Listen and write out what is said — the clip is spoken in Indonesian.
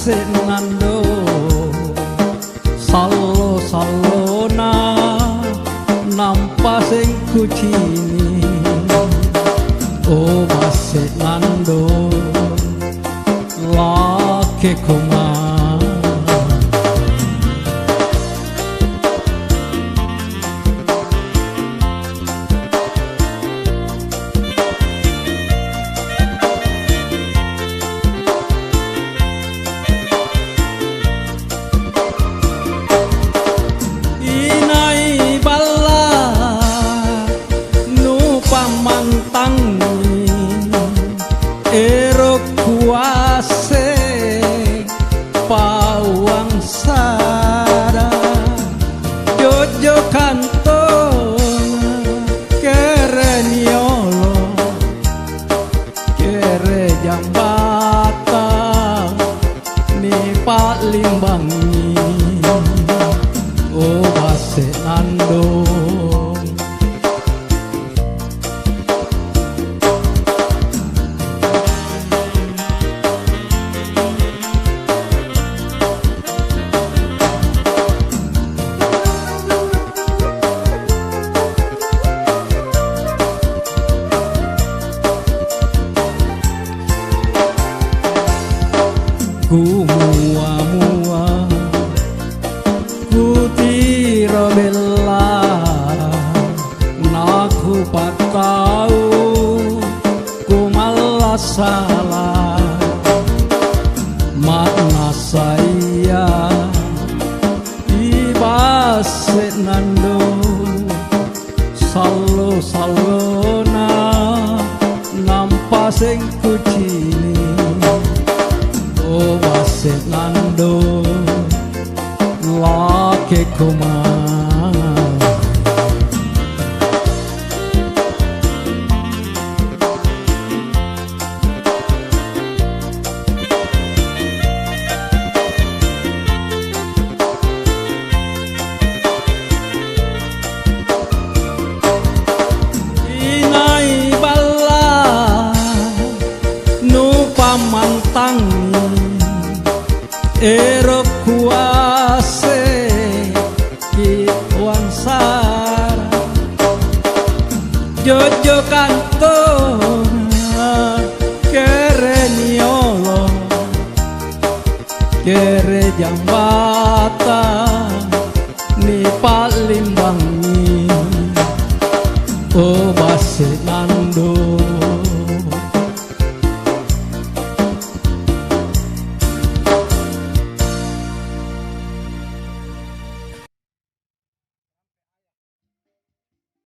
nando sallo sallona nampa sing kucini oh masih nando lake koma ero kuase pawang sada jojo kantong kere niolo kere jambatan ni paling bangi oh base nando ku mua-mua ku tira bela naku patau ku malah salah makna saya ibase nando sallo sallona nampa sing kucini oh masih nando lake koma inai bala nupa mantangi ero kuase ki wansara jojo kantong kere niolo kere jambatan ni paling bangi oh base nando